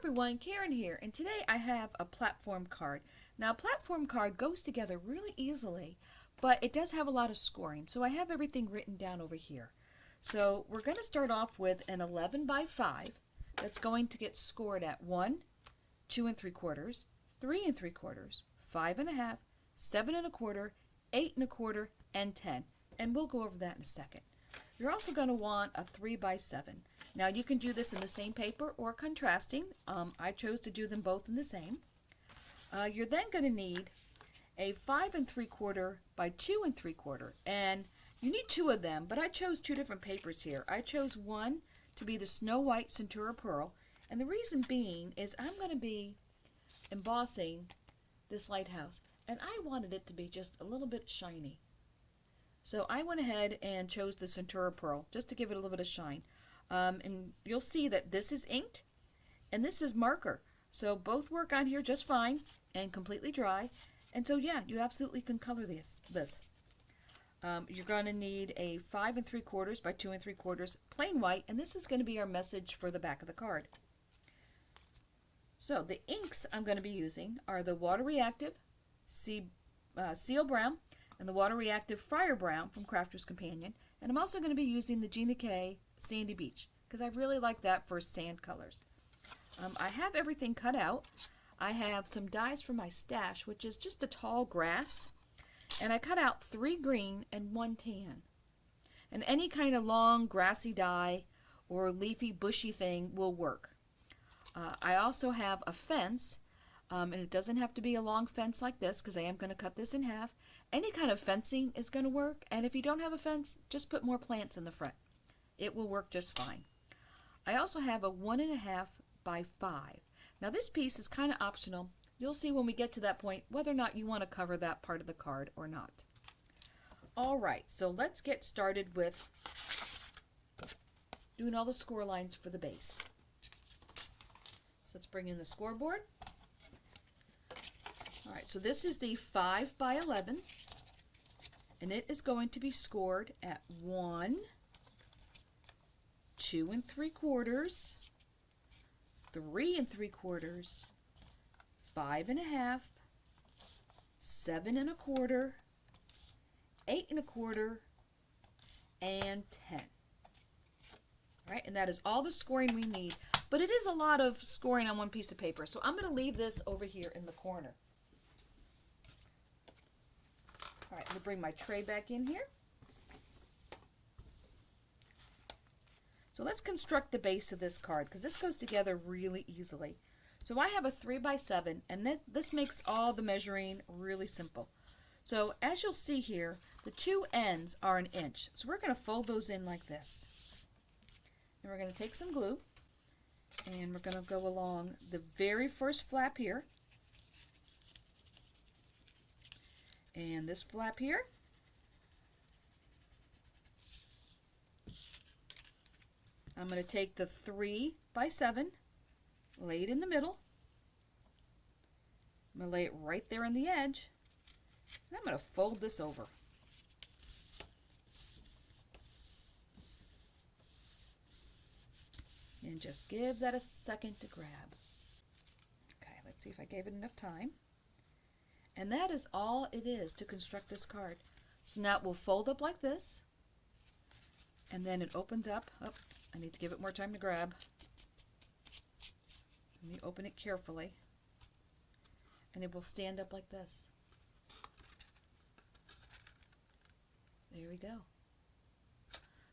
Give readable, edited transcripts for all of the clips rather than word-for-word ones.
everyone, Karen here, and today I have a platform card. Now a platform card goes together really easily, but it does have a lot of scoring, so I have everything written down over here. So we're going to start off with an 11 by 5 that's going to get scored at 1, 2 3/4, 3 3/4, 5 1/2, 7 1/4, 8 1/4, and 10. And we'll go over that in a second. You're also going to want a 3 by 7. Now you can do this in the same paper or contrasting. I chose to do them both in the same. You're then going to need a 5 3/4 by 2 3/4, and you need 2 of them, but I chose 2 different papers here. I chose one to be the Snow White Centura Pearl, and the reason being is I'm going to be embossing this lighthouse, and I wanted it to be just a little bit shiny. So I went ahead and chose the Centura Pearl just to give it a little bit of shine. And you'll see that this is inked and this is marker. So both work on here just fine and completely dry. And so yeah, you absolutely can color this. You're going to need a 5 3/4 by 2 3/4 plain white, and this is going to be our message for the back of the card. So the inks I'm going to be using are the Water Reactive Seal Brown and the Water Reactive Friar Brown from Crafter's Companion. And I'm also going to be using the Gina K Sandy Beach because I really like that for sand colors. I have everything cut out. I have some dies from my stash, which is just a tall grass. And I cut out 3 green and 1 tan. And any kind of long grassy die or leafy bushy thing will work. I also have a fence. And it doesn't have to be a long fence like this because I am going to cut this in half. Any kind of fencing is going to work, and if you don't have a fence, just put more plants in the front. It will work just fine. I also have a 1 1/2 by 5. Now this piece is kind of optional. You'll see when we get to that point whether or not you want to cover that part of the card or not. Alright, so let's get started with doing all the score lines for the base. So let's bring in the scoreboard. Alright, so this is the 5 by 11, and it is going to be scored at 1, 2 3/4, 3 3/4, 5 1/2, 7 1/4, 8 1/4, and 10. Alright, and that is all the scoring we need, but it is a lot of scoring on one piece of paper, so I'm going to leave this over here in the corner. Alright, I'm going to bring my tray back in here. So let's construct the base of this card because this goes together really easily. So I have a 3 by 7, and this makes all the measuring really simple. So as you'll see here, the 2 ends are 1 inch. So we're going to fold those in like this. And we're going to take some glue, and we're going to go along the very first flap here. And this flap here. I'm going to take the 3 by 7, lay it in the middle. I'm going to lay it right there on the edge. And I'm going to fold this over. And just give that a second to grab. Okay, let's see if I gave it enough time. And that is all it is to construct this card. So now it will fold up like this, and then it opens up. Oh, I need to give it more time to grab. Let me open it carefully, and it will stand up like this. There we go.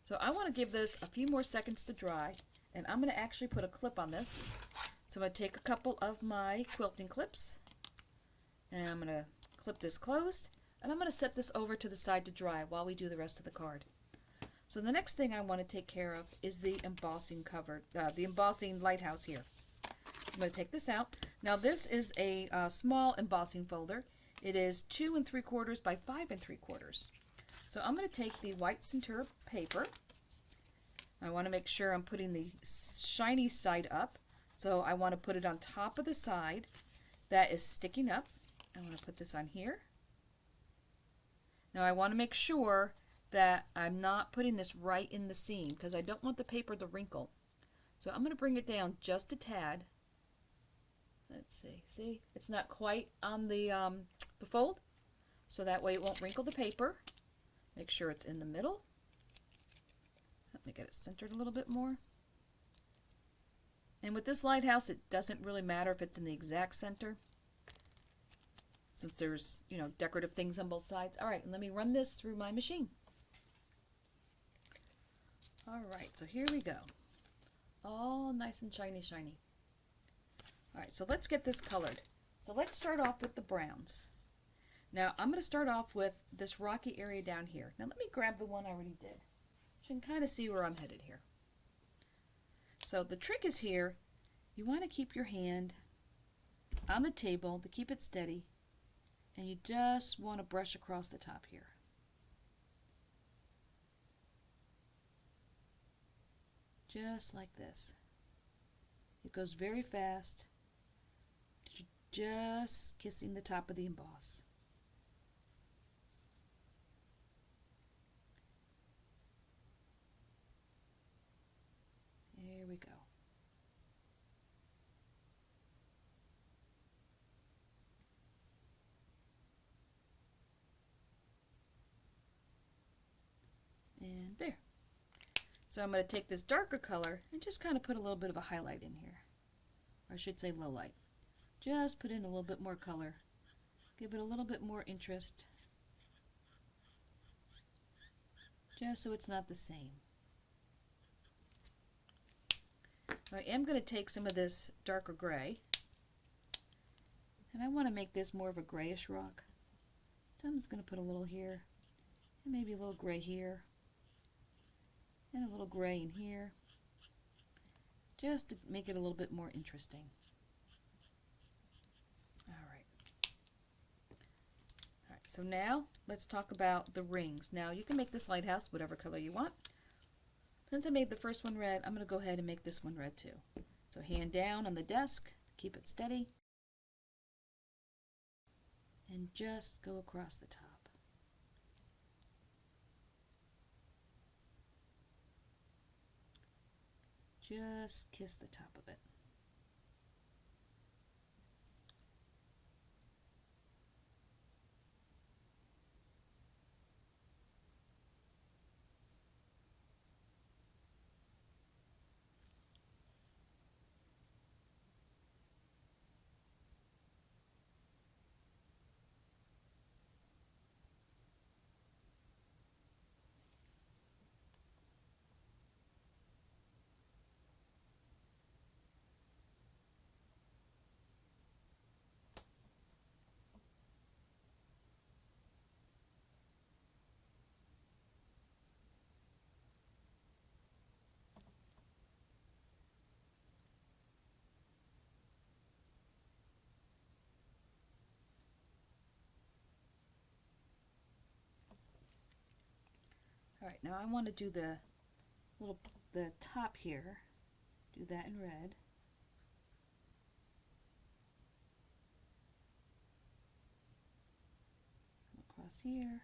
So I want to give this a few more seconds to dry, and I'm going to actually put a clip on this. So I'm going to take a couple of my quilting clips, and I'm going to clip this closed, and I'm going to set this over to the side to dry while we do the rest of the card. So the next thing I want to take care of is the embossing the embossing lighthouse here. So I'm going to take this out. Now this is a small embossing folder. It is 2 3/4 by 5 3/4. So I'm going to take the white Centura paper. I want to make sure I'm putting the shiny side up. So I want to put it on top of the side that is sticking up. I want to put this on here. Now I want to make sure that I'm not putting this right in the seam because I don't want the paper to wrinkle. So I'm going to bring it down just a tad Let's see. See, it's not quite on the fold, so that way it won't wrinkle the paper. Make sure it's in the middle. Let me get it centered a little bit more. And with this lighthouse, it doesn't really matter if it's in the exact center, since there's, you know, decorative things on both sides. All right, and let me run this through my machine. All right, so here we go. All nice and shiny, shiny. All right, so let's get this colored. So let's start off with the browns. Now, I'm going to start off with this rocky area down here. Now, let me grab the one I already did. You can kind of see where I'm headed here. So the trick is here, you want to keep your hand on the table to keep it steady, and you just want to brush across the top here. Just like this. It goes very fast. You're just kissing the top of the emboss. There we go. And there. So I'm going to take this darker color and just kind of put a little bit of a highlight in here. Or I should say low light. Just put in a little bit more color. Give it a little bit more interest. Just so it's not the same. I am going to take some of this darker gray, and I want to make this more of a grayish rock. So I'm just going to put a little here, and maybe a little gray here, and a little gray in here, just to make it a little bit more interesting. All right, so now let's talk about the rings. Now you can make this lighthouse whatever color you want. Since I made the first one red, I'm going to go ahead and make this one red too. So hand down on the desk, keep it steady, and just go across the top. Just kiss the top of it. All right, now I want to do the top here. Do that in red. Come across here.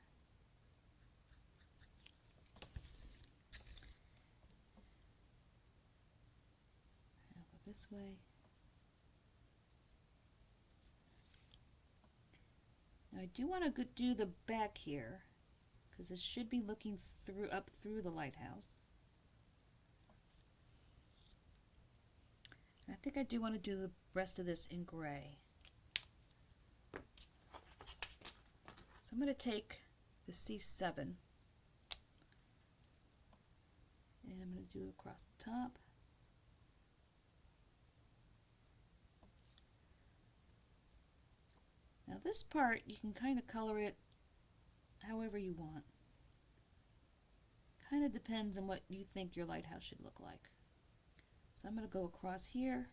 I'll go this way. Now I do want to do the back here, because it should be looking up through the lighthouse. And I think I do want to do the rest of this in gray. So I'm going to take the C7 and I'm going to do it across the top. Now this part, you can kind of color it however you want. Kind of depends on what you think your lighthouse should look like. So I'm going to go across here.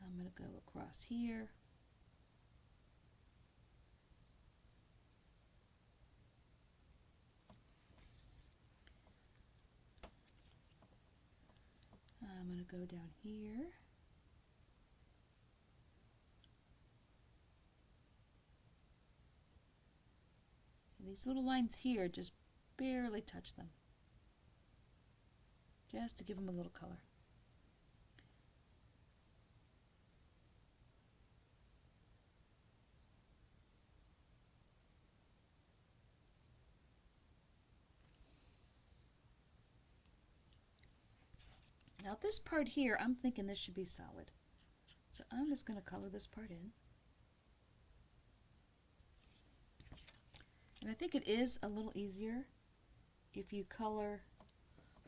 I'm going to go across here. I'm going to go down here. And these little lines here, just barely touch them, just to give them a little color. Now this part here, I'm thinking this should be solid. So I'm just going to color this part in. And I think it is a little easier if you color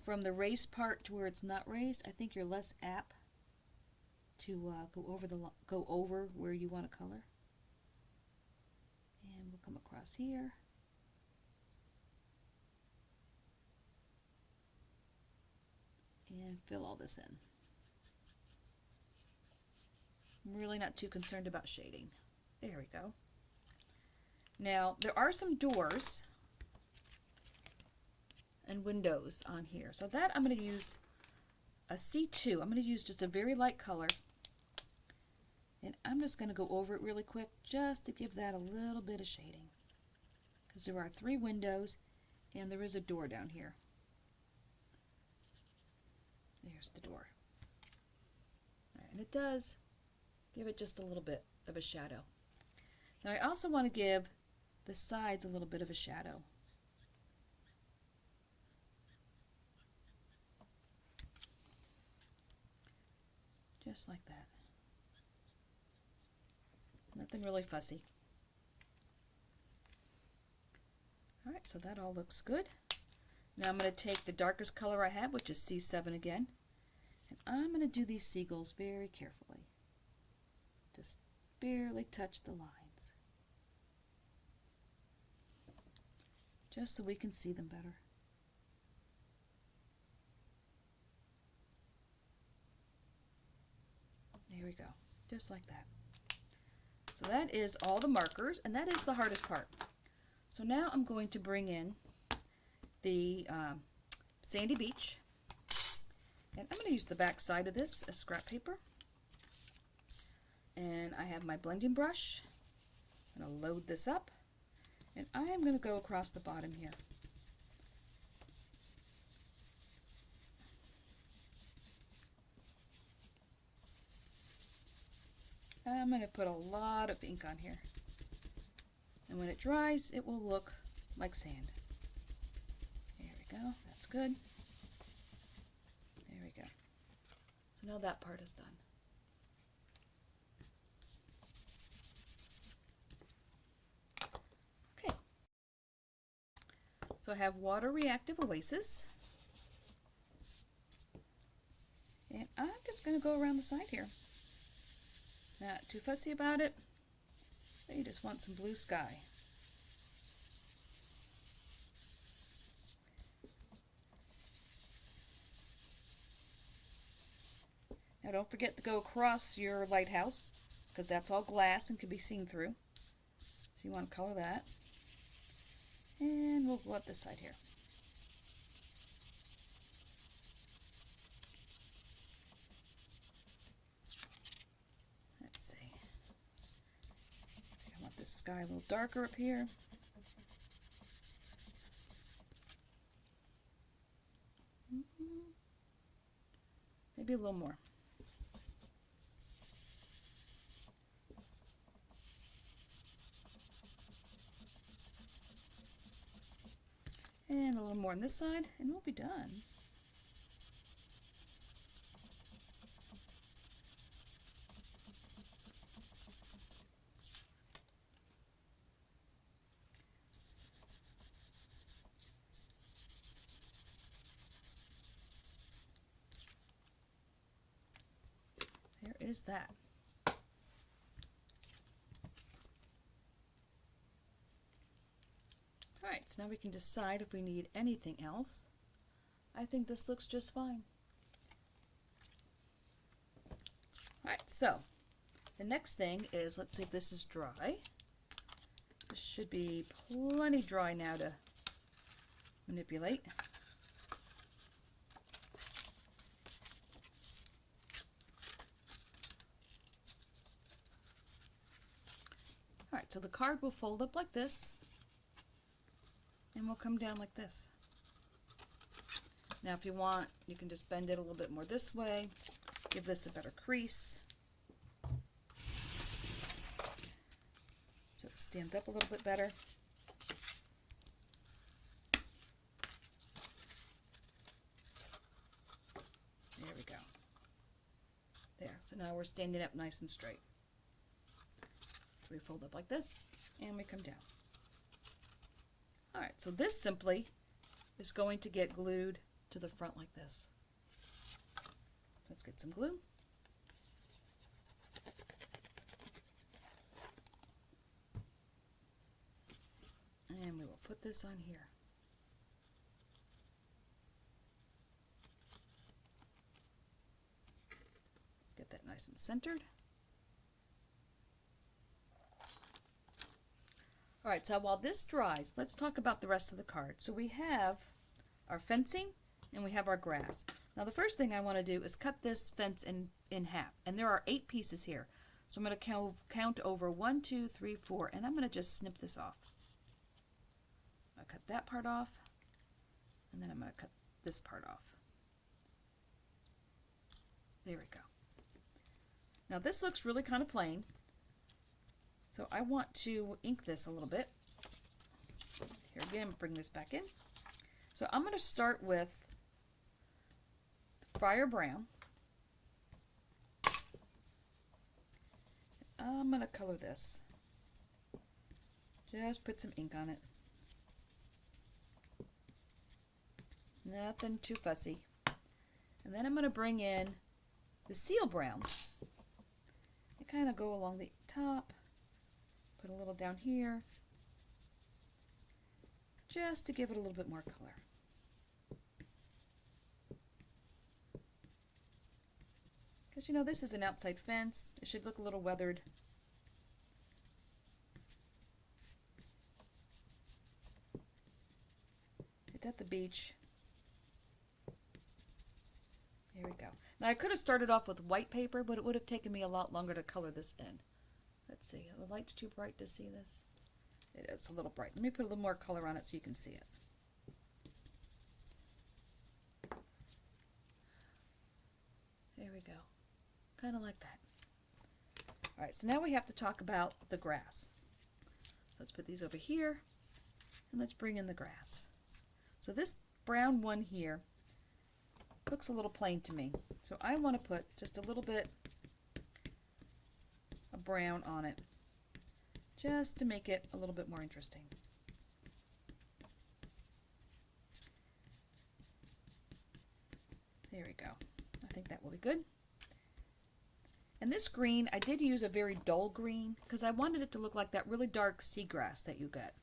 from the raised part to where it's not raised. I think you're less apt to go over where you want to color. And we'll come across here. And fill all this in. I'm really not too concerned about shading. There we go. Now, there are some doors and windows on here. So that I'm going to use a C2. I'm going to use just a very light color. And I'm just going to go over it really quick just to give that a little bit of shading. Because there are 3 windows and there is a door down here. There's the door. All right, and it does give it just a little bit of a shadow. Now I also want to give the sides a little bit of a shadow. Just like that. Nothing really fussy. Alright, so that all looks good. Now I'm going to take the darkest color I have, which is C7 again, and I'm going to do these seagulls very carefully. Just barely touch the lines. Just so we can see them better. There we go, just like that. So that is all the markers, and that is the hardest part. So now I'm going to bring in the sandy beach, and I'm going to use the back side of this as scrap paper. And I have my blending brush. I'm going to load this up, and I am going to go across the bottom here. I'm going to put a lot of ink on here, and when it dries it will look like sand. There we go, that's good. There we go. So now that part is done. Okay, so I have Water Reactive Oasis, and I'm just going to go around the side here. Not too fussy about it. You just want some blue sky. Now don't forget to go across your lighthouse, because that's all glass and can be seen through. So you want to color that. And we'll go up this side here. Sky a little darker up here. Maybe a little more. And a little more on this side, and we'll be done. Is that. Alright, so now we can decide if we need anything else. I think this looks just fine. Alright, so the next thing is, let's see if this is dry. This should be plenty dry now to manipulate. Alright, so the card will fold up like this, and will come down like this. Now if you want, you can just bend it a little bit more this way, give this a better crease, so it stands up a little bit better. There we go. There, so now we're standing up nice and straight. So we fold up like this, and we come down. Alright, so this simply is going to get glued to the front like this. Let's get some glue. And we will put this on here. Let's get that nice and centered. Alright, so while this dries, let's talk about the rest of the card. So we have our fencing and we have our grass. Now the first thing I want to do is cut this fence in half. And there are 8 pieces here. So I'm going to count over 1, 2, 3, 4, and I'm going to just snip this off. I'll cut that part off, and then I'm going to cut this part off. There we go. Now this looks really kind of plain. So I want to ink this a little bit. Here again, bring this back in. So I'm going to start with Fire Brown. I'm going to color this. Just put some ink on it. Nothing too fussy. And then I'm going to bring in the Seal Brown. And kind of go along the top. Put a little down here. Just to give it a little bit more color. Because, you know, this is an outside fence. It should look a little weathered. It's at the beach. Here we go. Now I could have started off with white paper, but it would have taken me a lot longer to color this in. Let's see. Are the lights too bright to see this? It is a little bright. Let me put a little more color on it so you can see it. There we go. Kind of like that. Alright, so now we have to talk about the grass. So let's put these over here, and let's bring in the grass. So this brown one here looks a little plain to me. So I want to put just a little bit of brown on it, just to make it a little bit more interesting. There we go. I think that will be good. And this green, I did use a very dull green because I wanted it to look like that really dark seagrass that you get.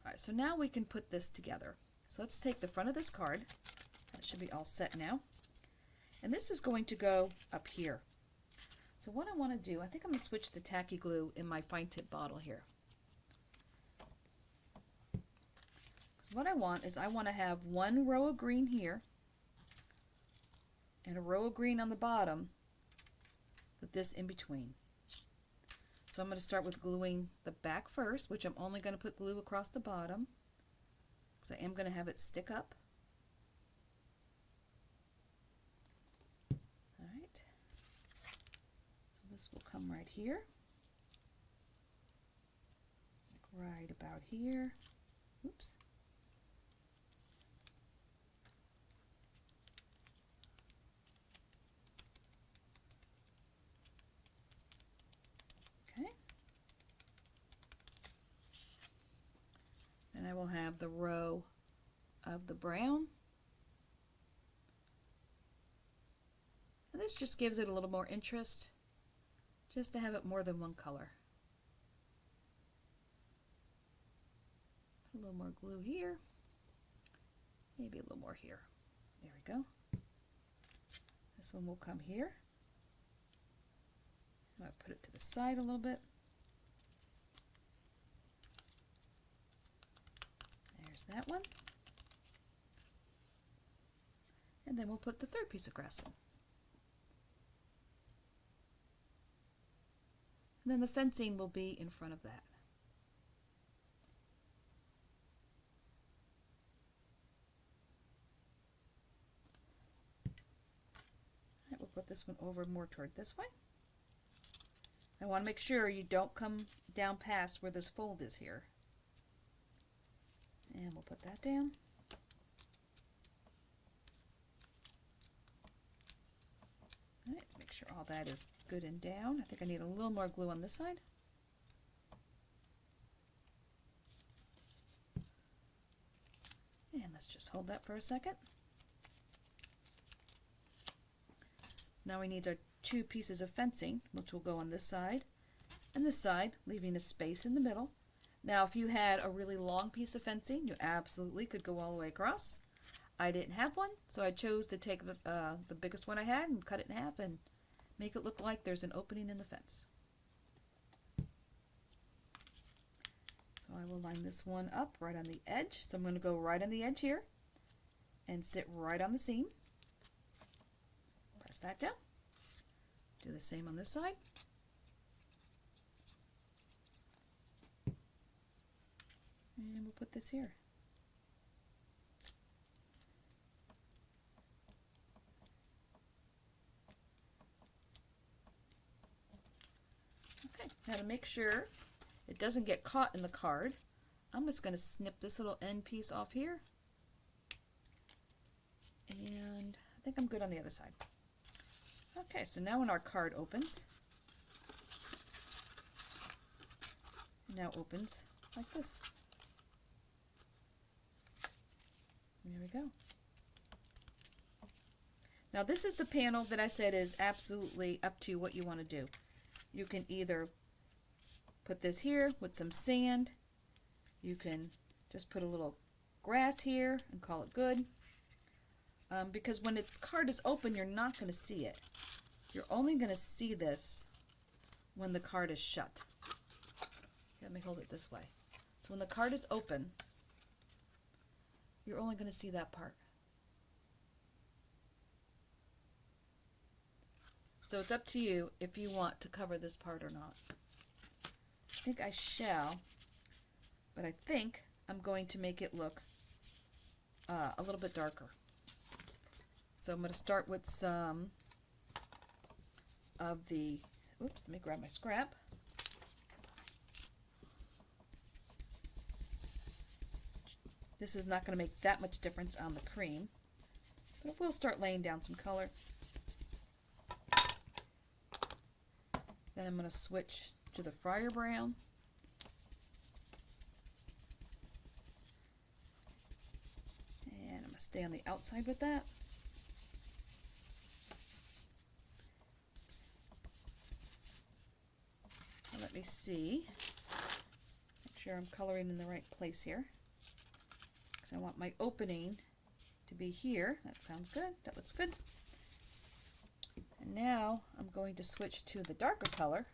Alright, so now we can put this together. So let's take the front of this card. That should be all set now. And this is going to go up here. So what I want to do, I think I'm going to switch to tacky glue in my fine tip bottle here. So what I want is I want to have one row of green here and a row of green on the bottom with this in between. So I'm going to start with gluing the back first, which I'm only going to put glue across the bottom because I am going to have it stick up. Alright, so this will come right here, right about here. Oops. And I will have the row of the brown. And this just gives it a little more interest, just to have it more than one color. Put a little more glue here, maybe a little more here. There we go. This one will come here. I'm going to put it to the side a little bit. That one, and then we'll put the third piece of grass in, and then the fencing will be in front of that. All right, we'll put this one over more toward this way. I want to make sure you don't come down past where this fold is here. And we'll put that down. All right, let's make sure all that is good and down. I think I need a little more glue on this side. And let's just hold that for a second. So now we need our 2 pieces of fencing, which will go on this side and this side, leaving a space in the middle. Now, if you had a really long piece of fencing, you absolutely could go all the way across. I didn't have one, so I chose to take the biggest one I had and cut it in half and make it look like there's an opening in the fence. So I will line this one up right on the edge. So I'm going to go right on the edge here and sit right on the seam. Press that down. Do the same on this side. And we'll put this here. Okay, now to make sure it doesn't get caught in the card, I'm just going to snip this little end piece off here. And I think I'm good on the other side. Okay, so now when our card opens, it now opens like this. There we go. Now this is the panel that I said is absolutely up to what you want to do. You can either put this here with some sand. You can just put a little grass here and call it good. Because when its card is open, you're not going to see it. You're only going to see this when the card is shut. Let me hold it this way. So when the card is open, you're only going to see that part. So it's up to you if you want to cover this part or not. I think I shall, but I think I'm going to make it look a little bit darker. So I'm going to start with some of the, oops, let me grab my scrap. This is not going to make that much difference on the cream, but we'll start laying down some color. Then I'm going to switch to the Friar Brown. And I'm going to stay on the outside with that. Now let me see. Make sure I'm coloring in the right place here. Because I want my opening to be here. That sounds good. That looks good. And now I'm going to switch to the darker color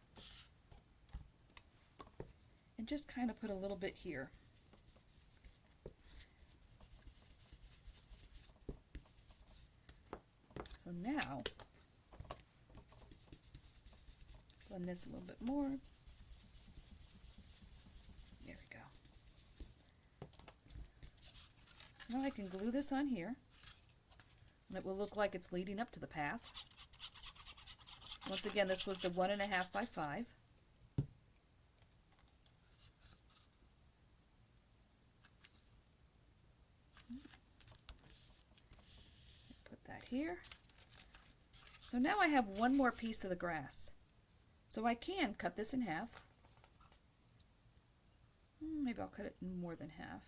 and just kind of put a little bit here. So now, blend this a little bit more. There we go. So now I can glue this on here, and it will look like it's leading up to the path. Once again, this was the 1.5 by 5. Put that here. So now I have one more piece of the grass. So I can cut this in half. Maybe I'll cut it in more than half.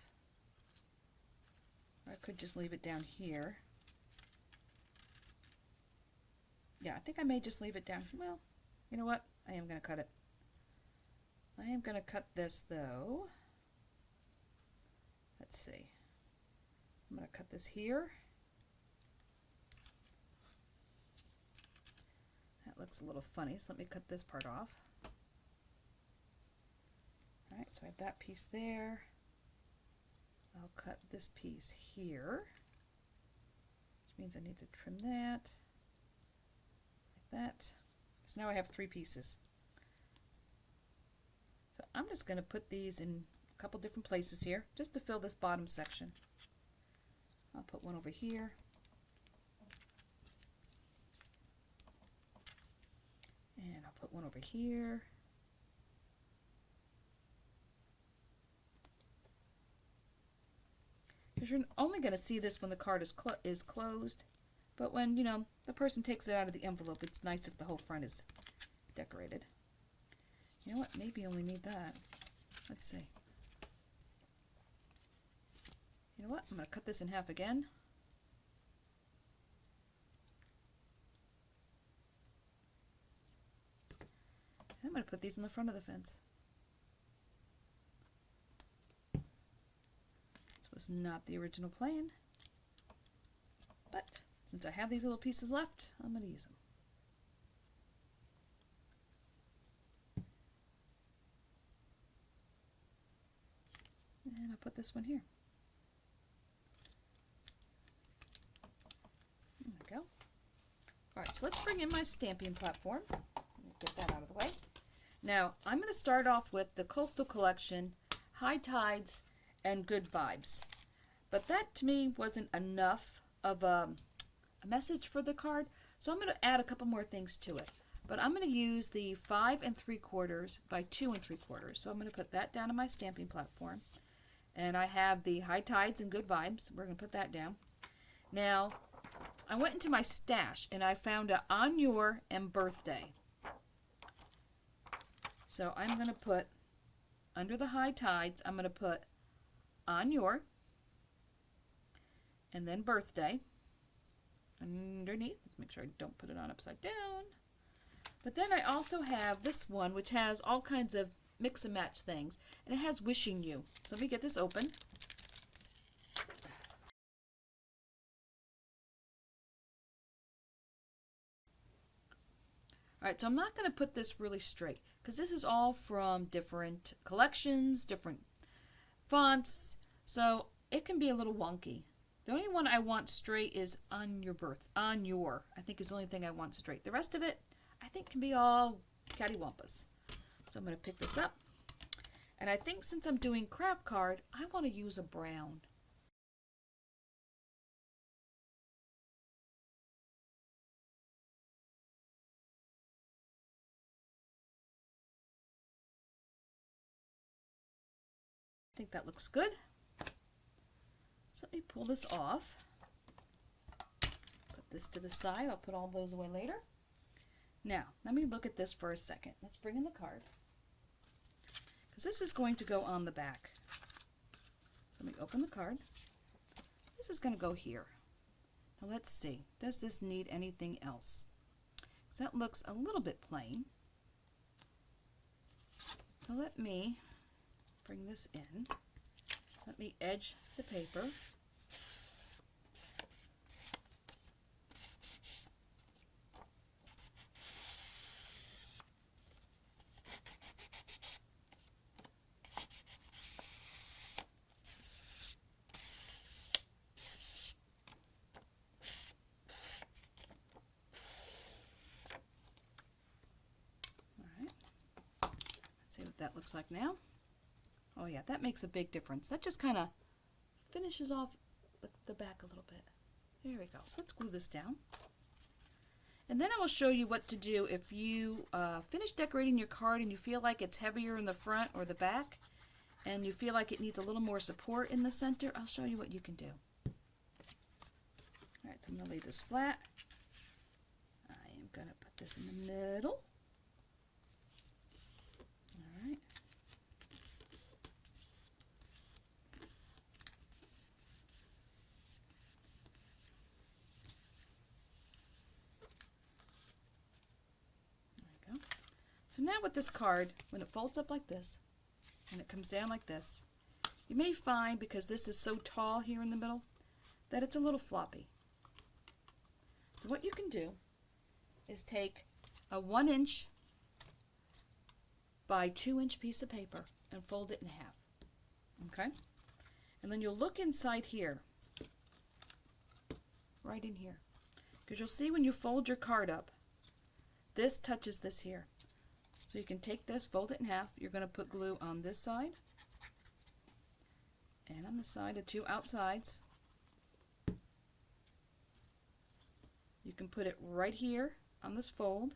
Or I could just leave it down here. Yeah, I think I may just leave it down. Well, you know what? I am going to cut it. I am going to cut this, though. Let's see. I'm going to cut this here. That looks a little funny, so let me cut this part off. Alright, so I have that piece there. I'll cut this piece here, which means I need to trim that. That. So now I have 3 pieces. So I'm just going to put these in a couple different places here just to fill this bottom section. I'll put one over here. And I'll put one over here. Because you're only going to see this when the card is closed. But when, you know, the person takes it out of the envelope, it's nice if the whole front is decorated. You know what? Maybe you only need that. Let's see. You know what? I'm going to cut this in half again. I'm going to put these in the front of the fence. This was not the original plan, but since I have these little pieces left, I'm going to use them. And I'll put this one here. There we go. Alright, so let's bring in my stamping platform. Get that out of the way. Now, I'm going to start off with the Coastal Collection, High Tides, and Good Vibes. But that, to me, wasn't enough of a message for the card, so I'm going to add a couple more things to it. But I'm going to use the 5 3/4 by 2 3/4. So I'm going to put that down on my stamping platform. And I have the High Tides and Good Vibes. We're going to put that down. Now, I went into my stash, and I found a On Your and Birthday. So I'm going to put, under the High Tides, I'm going to put On Your, and then Birthday. Underneath, let's make sure I don't put it on upside down. But then I also have this one, which has all kinds of mix and match things, and it has Wishing You. So let me get this open. Alright, so I'm not going to put this really straight, because this is all from different collections, different fonts, so it can be a little wonky. The only one I want straight is On Your, I think is the only thing I want straight. The rest of it, I think can be all cattywampus. So I'm going to pick this up, and I think since I'm doing craft card, I want to use a brown. I think that looks good. So let me pull this off. Put this to the side. I'll put all those away later. Now, let me look at this for a second. Let's bring in the card, because this is going to go on the back. So let me open the card. This is going to go here. Now let's see. Does this need anything else? Because that looks a little bit plain. So let me bring this in. Let me edge the paper. See what that looks like now. Oh yeah, that makes a big difference. That just kind of finishes off the back a little bit. There we go. So let's glue this down. And then I will show you what to do if you finish decorating your card and you feel like it's heavier in the front or the back, and you feel like it needs a little more support in the center. I'll show you what you can do. Alright, so I'm going to lay this flat. I am going to put this in the middle. Alright. There we go. So now with this card, when it folds up like this, and it comes down like this, you may find, because this is so tall here in the middle, that it's a little floppy. So what you can do is take a 1" by 2" piece of paper and fold it in half. Okay? And then you'll look inside here, right in here, because you'll see when you fold your card up, this touches this here. So you can take this, fold it in half. You're going to put glue on this side and on the side, the two outsides. You can put it right here on this fold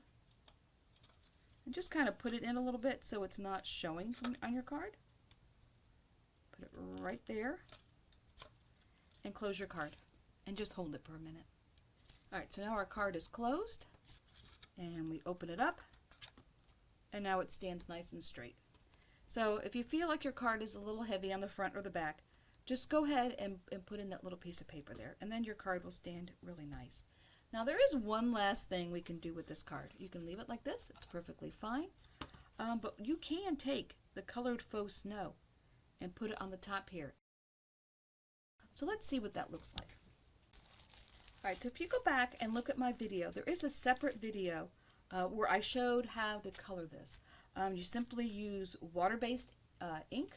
and just kind of put it in a little bit so it's not showing on your card. Put it right there and close your card and just hold it for a minute. Alright, so now our card is closed, and we open it up, and now it stands nice and straight. So if you feel like your card is a little heavy on the front or the back, just go ahead and put in that little piece of paper there, and then your card will stand really nice. Now there is one last thing we can do with this card. You can leave it like this, it's perfectly fine, but you can take the colored faux snow and put it on the top here. So let's see what that looks like. Alright, so if you go back and look at my video, there is a separate video where I showed how to color this. You simply use water-based ink,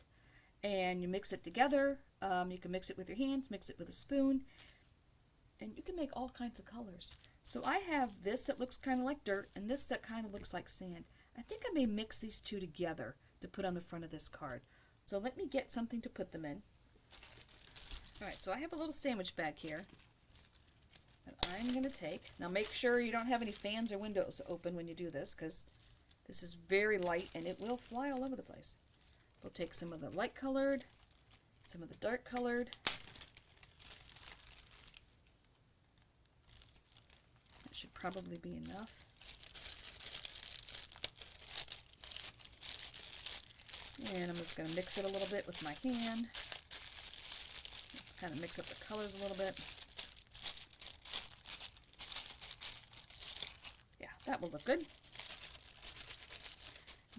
and you mix it together. You can mix it with your hands, mix it with a spoon, and you can make all kinds of colors. So I have this that looks kind of like dirt, and this that kind of looks like sand. I think I may mix these two together to put on the front of this card. So let me get something to put them in. Alright, so I have a little sandwich bag here that I'm going to take. Now make sure you don't have any fans or windows open when you do this, because this is very light and it will fly all over the place. We'll take some of the light colored, some of the dark colored. That should probably be enough. And I'm just going to mix it a little bit with my hand. Just kind of mix up the colors a little bit. Yeah, that will look good.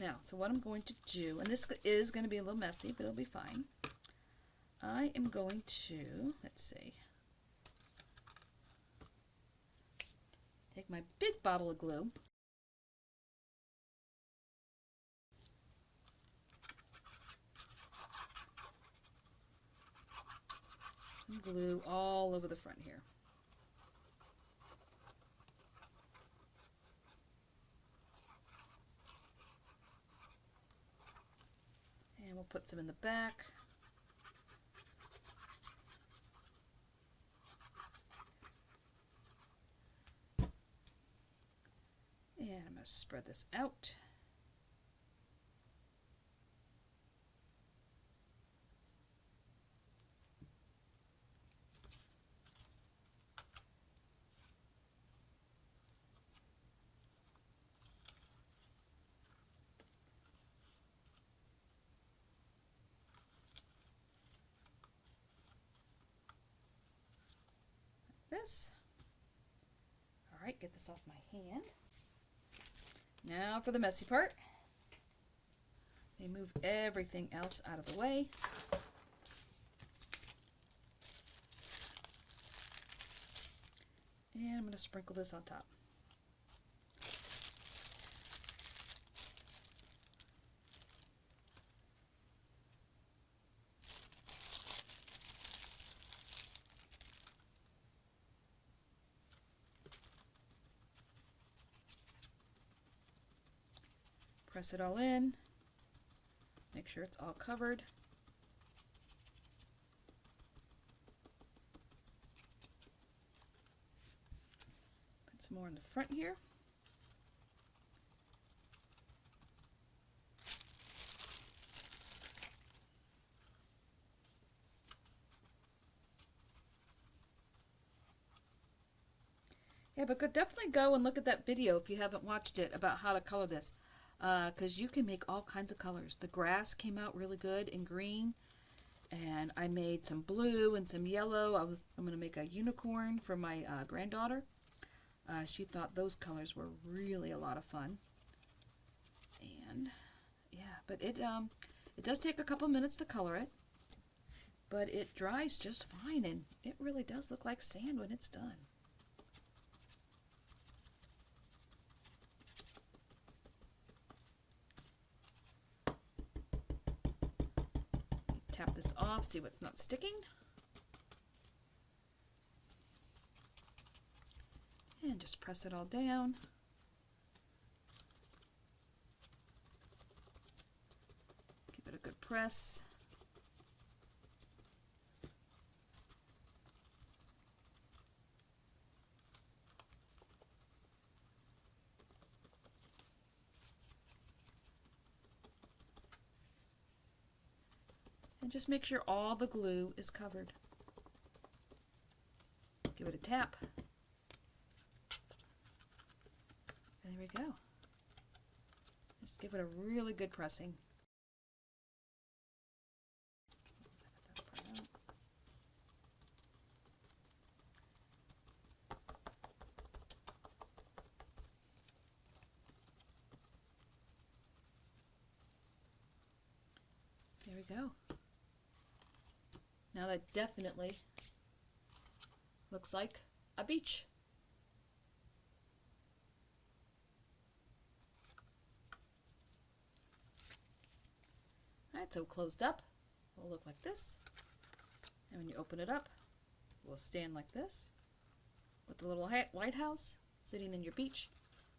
Now, so what I'm going to do, and this is going to be a little messy, but it'll be fine. I am going to, let's see, take my big bottle of glue. And glue all over the front here. And we'll put some in the back. And I'm going to spread this out. This. Alright, get this off my hand. Now for the messy part. Let me move everything else out of the way. And I'm going to sprinkle this on top. Press it all in. Make sure it's all covered. Put some more in the front here. Yeah, but definitely go and look at that video if you haven't watched it about how to color this. Because you can make all kinds of colors. The grass came out really good in green, and I made some blue and some yellow. I'm going to make a unicorn for my granddaughter. She thought those colors were really a lot of fun. And yeah, but it does take a couple minutes to color it, but it dries just fine, and it really does look like sand when it's done. Tap this off, see what's not sticking. And just press it all down. Give it a good press. And just make sure all the glue is covered. Give it a tap. And there we go. Just give it a really good pressing. There we go. Now that definitely looks like a beach. Alright, so closed up, it will look like this. And when you open it up, it will stand like this, with the little lighthouse sitting in your beach.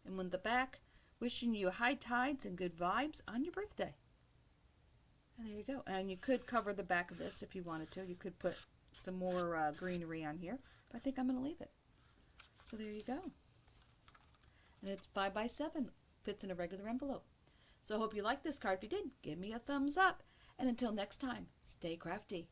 And when the back, wishing you high tides and good vibes on your birthday. And there you go. And you could cover the back of this if you wanted to. You could put some more greenery on here, but I think I'm going to leave it. So there you go. And it's 5 by 7, fits in a regular envelope. So I hope you liked this card. If you did, give me a thumbs up. And until next time, stay crafty.